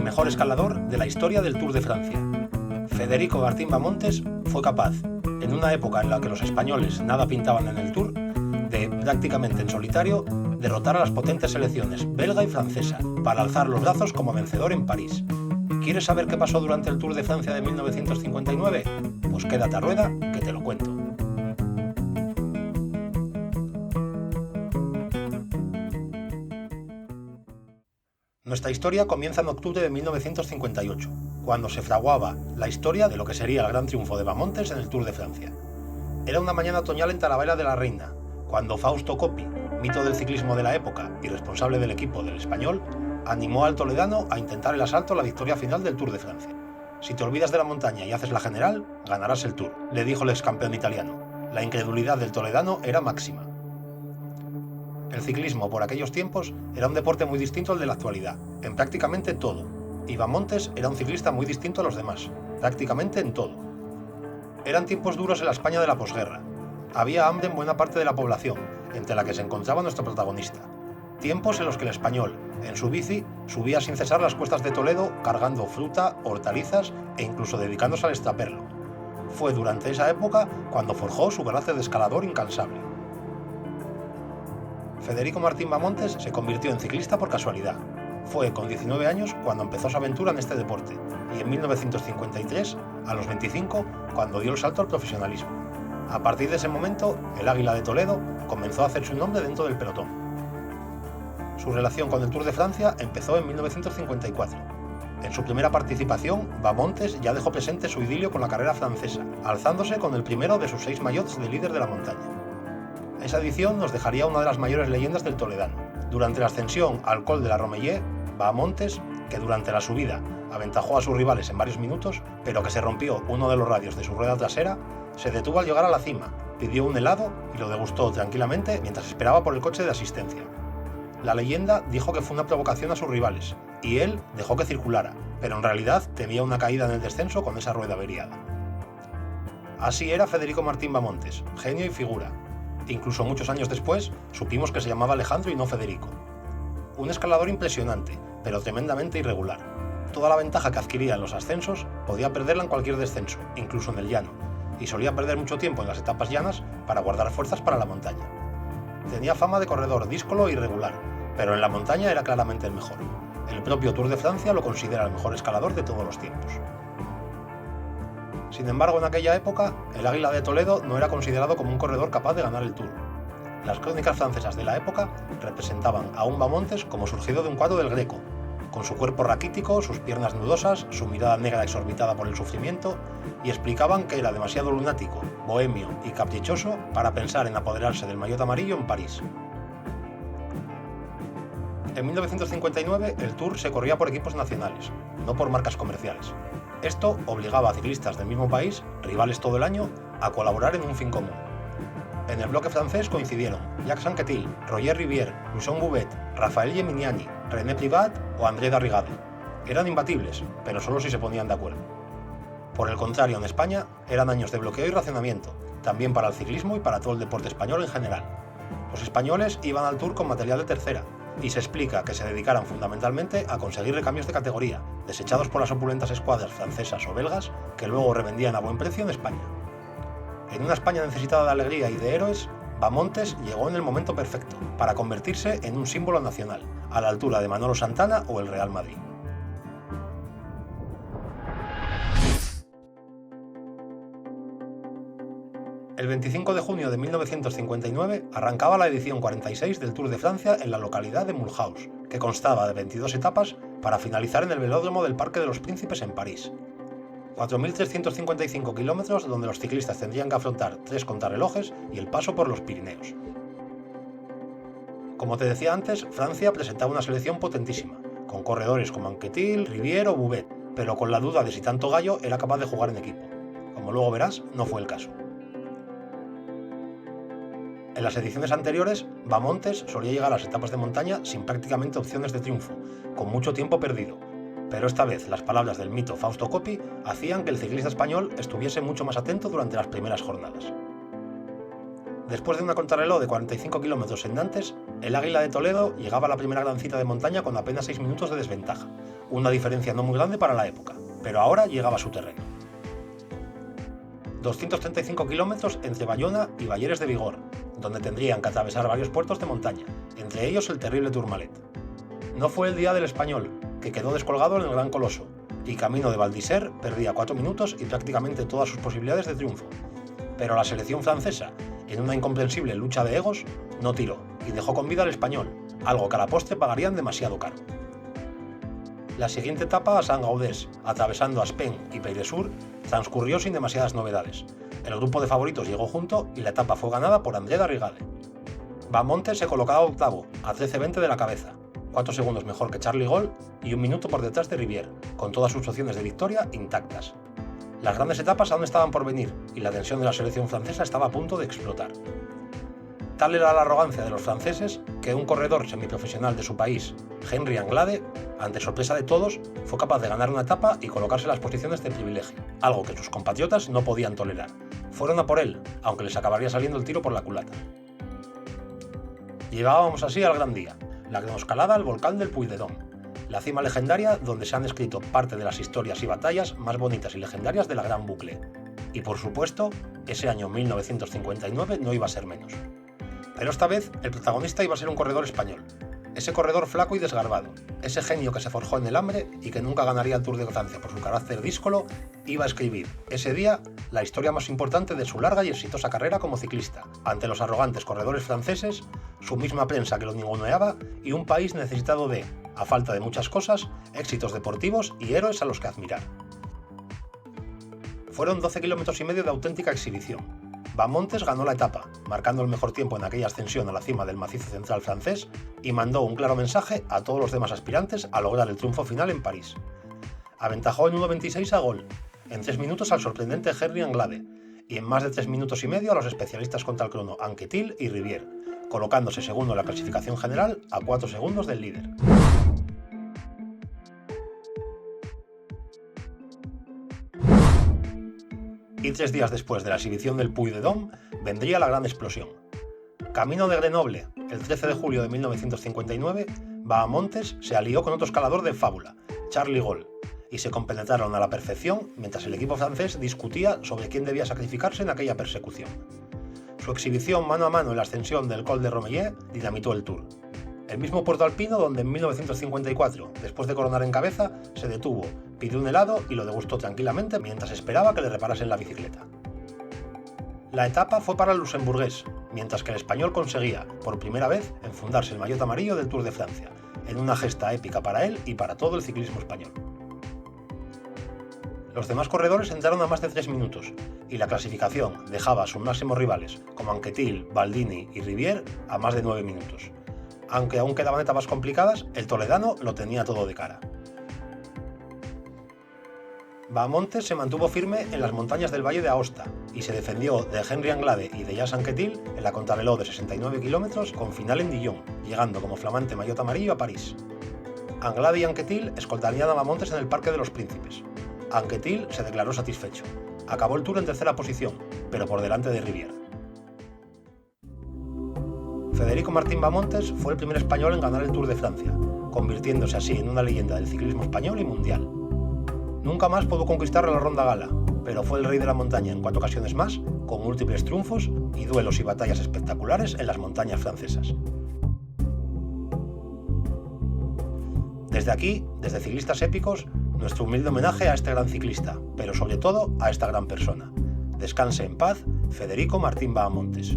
mejor escalador de la historia del Tour de Francia. Federico Martín Bahamontes fue capaz, en una época en la que los españoles nada pintaban en el Tour, de, prácticamente en solitario, derrotar a las potentes selecciones belga y francesa para alzar los brazos como vencedor en París. ¿Quieres saber qué pasó durante el Tour de Francia de 1959? Pues quédate a rueda, que te lo cuento. Nuestra historia comienza en octubre de 1958, cuando se fraguaba la historia de lo que sería el gran triunfo de Bahamontes en el Tour de Francia. Era una mañana otoñal en Talavera de la Reina, cuando Fausto Coppi, mito del ciclismo de la época y responsable del equipo del Español, animó al toledano a intentar el asalto a la victoria final del Tour de Francia. Si te olvidas de la montaña y haces la general, ganarás el Tour, le dijo el ex campeón italiano. La incredulidad del toledano era máxima. El ciclismo por aquellos tiempos era un deporte muy distinto al de la actualidad, en prácticamente todo, y Bahamontes era un ciclista muy distinto a los demás, prácticamente en todo. Eran tiempos duros en la España de la posguerra. Había hambre en buena parte de la población, entre la que se encontraba nuestro protagonista. Tiempos en los que el español, en su bici, subía sin cesar las cuestas de Toledo cargando fruta, hortalizas e incluso dedicándose al extraperlo. Fue durante esa época cuando forjó su carácter de escalador incansable. Federico Martín Bahamontes se convirtió en ciclista por casualidad. Fue con 19 años cuando empezó su aventura en este deporte y en 1953, a los 25, cuando dio el salto al profesionalismo. A partir de ese momento, el Águila de Toledo comenzó a hacer su nombre dentro del pelotón. Su relación con el Tour de Francia empezó en 1954. En su primera participación, Bahamontes ya dejó presente su idilio con la carrera francesa, alzándose con el primero de sus 6 maillots de líder de la montaña. Esa edición nos dejaría una de las mayores leyendas del toledano. Durante la ascensión al Col de la Romeyer, Bahamontes, que durante la subida aventajó a sus rivales en varios minutos, pero que se rompió uno de los radios de su rueda trasera, se detuvo al llegar a la cima, pidió un helado y lo degustó tranquilamente mientras esperaba por el coche de asistencia. La leyenda dijo que fue una provocación a sus rivales, y él dejó que circulara, pero en realidad temía una caída en el descenso con esa rueda averiada. Así era Federico Martín Bahamontes, genio y figura. Incluso muchos años después, supimos que se llamaba Alejandro y no Federico. Un escalador impresionante, pero tremendamente irregular. Toda la ventaja que adquiría en los ascensos podía perderla en cualquier descenso, incluso en el llano, y solía perder mucho tiempo en las etapas llanas para guardar fuerzas para la montaña. Tenía fama de corredor díscolo e irregular, pero en la montaña era claramente el mejor. El propio Tour de Francia lo considera el mejor escalador de todos los tiempos. Sin embargo, en aquella época, el Águila de Toledo no era considerado como un corredor capaz de ganar el Tour. Las crónicas francesas de la época representaban a un Bahamontes como surgido de un cuadro del Greco, con su cuerpo raquítico, sus piernas nudosas, su mirada negra exorbitada por el sufrimiento, y explicaban que era demasiado lunático, bohemio y caprichoso para pensar en apoderarse del maillot amarillo en París. En 1959 el Tour se corría por equipos nacionales, no por marcas comerciales. Esto obligaba a ciclistas del mismo país, rivales todo el año, a colaborar en un fin común. En el bloque francés coincidieron Jacques Anquetil, Roger Rivière, Louison Bouvet, Raphaël Geminiani, René Privat o André Darrigade. Eran imbatibles, pero solo si se ponían de acuerdo. Por el contrario, en España eran años de bloqueo y racionamiento, también para el ciclismo y para todo el deporte español en general. Los españoles iban al Tour con material de tercera, y se explica que se dedicaran fundamentalmente a conseguir recambios de categoría, desechados por las opulentas escuadras francesas o belgas, que luego revendían a buen precio en España. En una España necesitada de alegría y de héroes, Bahamontes llegó en el momento perfecto para convertirse en un símbolo nacional, a la altura de Manolo Santana o el Real Madrid. El 25 de junio de 1959 arrancaba la edición 46 del Tour de Francia en la localidad de Mulhouse, que constaba de 22 etapas para finalizar en el velódromo del Parque de los Príncipes en París. 4.355 kilómetros donde los ciclistas tendrían que afrontar 3 contrarrelojes y el paso por los Pirineos. Como te decía antes, Francia presentaba una selección potentísima, con corredores como Anquetil, Rivière o Bouvet, pero con la duda de si tanto gallo era capaz de jugar en equipo. Como luego verás, no fue el caso. En las ediciones anteriores, Bahamontes solía llegar a las etapas de montaña sin prácticamente opciones de triunfo, con mucho tiempo perdido. Pero esta vez las palabras del mito Fausto Coppi hacían que el ciclista español estuviese mucho más atento durante las primeras jornadas. Después de una contrarreloj de 45 kilómetros en Nantes, el Águila de Toledo llegaba a la primera gran cita de montaña con apenas 6 minutos de desventaja, una diferencia no muy grande para la época, pero ahora llegaba a su terreno. 235 kilómetros entre Bayona y Balleres de Vigor, donde tendrían que atravesar varios puertos de montaña, entre ellos el terrible Tourmalet. No fue el día del Español, que quedó descolgado en el Gran Coloso, y camino de Val d'Isère perdía 4 minutos y prácticamente todas sus posibilidades de triunfo. Pero la selección francesa, en una incomprensible lucha de egos, no tiró y dejó con vida al Español, algo que a la postre pagarían demasiado caro. La siguiente etapa a Saint-Gaudens, atravesando Aspen y Pays de Sur, transcurrió sin demasiadas novedades. El grupo de favoritos llegó junto y la etapa fue ganada por André Darrigade. Bahamontes se colocaba octavo, a 13:20 de la cabeza, 4 segundos mejor que Charles Gaulle y 1 minuto por detrás de Rivière, con todas sus opciones de victoria intactas. Las grandes etapas aún estaban por venir y la tensión de la selección francesa estaba a punto de explotar. Tal era la arrogancia de los franceses que un corredor semiprofesional de su país, Henry Anglade, ante sorpresa de todos, fue capaz de ganar una etapa y colocarse en las posiciones de privilegio, algo que sus compatriotas no podían tolerar. Fueron a por él, aunque les acabaría saliendo el tiro por la culata. Llegábamos así al gran día, la gran escalada al volcán del Puy de Dôme, la cima legendaria donde se han escrito parte de las historias y batallas más bonitas y legendarias de la Gran Boucle. Y por supuesto, ese año 1959 no iba a ser menos. Pero esta vez el protagonista iba a ser un corredor español, ese corredor flaco y desgarbado, ese genio que se forjó en el hambre y que nunca ganaría el Tour de Francia por su carácter díscolo, iba a escribir ese día la historia más importante de su larga y exitosa carrera como ciclista, ante los arrogantes corredores franceses, su misma prensa que lo ninguneaba y un país necesitado de, a falta de muchas cosas, éxitos deportivos y héroes a los que admirar. Fueron 12 kilómetros y medio de auténtica exhibición. Bahamontes ganó la etapa, marcando el mejor tiempo en aquella ascensión a la cima del macizo central francés y mandó un claro mensaje a todos los demás aspirantes a lograr el triunfo final en París. Aventajó en 1:26 a Gaulle, en 3 minutos al sorprendente Henry Anglade y en más de 3 minutos y medio a los especialistas contra el crono Anquetil y Rivière, colocándose segundo en la clasificación general a 4 segundos del líder. Y 3 días después de la exhibición del Puy de Dôme vendría la gran explosión. Camino de Grenoble, el 13 de julio de 1959, Bahamontes se alió con otro escalador de fábula, Charles Gaulle, y se compenetraron a la perfección mientras el equipo francés discutía sobre quién debía sacrificarse en aquella persecución. Su exhibición mano a mano en la ascensión del Col de Romillet dinamitó el Tour. El mismo puerto alpino donde en 1954, después de coronar en cabeza, se detuvo, pidió un helado y lo degustó tranquilamente mientras esperaba que le reparasen la bicicleta. La etapa fue para el luxemburgués, mientras que el español conseguía, por primera vez, enfundarse el maillot amarillo del Tour de Francia, en una gesta épica para él y para todo el ciclismo español. Los demás corredores entraron a más de 3 minutos, y la clasificación dejaba a sus máximos rivales, como Anquetil, Baldini y Rivière, a más de 9 minutos. Aunque aún quedaban etapas complicadas, el toledano lo tenía todo de cara. Bahamontes se mantuvo firme en las montañas del Valle de Aosta y se defendió de Henry Anglade y de Jacques Anquetil en la contrarreloj de 69 kilómetros con final en Dijon, llegando como flamante maillot amarillo a París. Anglade y Anquetil escoltarían a Bahamontes en el Parque de los Príncipes. Anquetil se declaró satisfecho. Acabó el Tour en tercera posición, pero por delante de Rivière. Federico Martín Bahamontes fue el primer español en ganar el Tour de Francia, convirtiéndose así en una leyenda del ciclismo español y mundial. Nunca más pudo conquistar la Ronda Gala, pero fue el rey de la montaña en 4 ocasiones más, con múltiples triunfos y duelos y batallas espectaculares en las montañas francesas. Desde aquí, desde Ciclistas Épicos, nuestro humilde homenaje a este gran ciclista, pero sobre todo a esta gran persona. Descanse en paz, Federico Martín Bahamontes.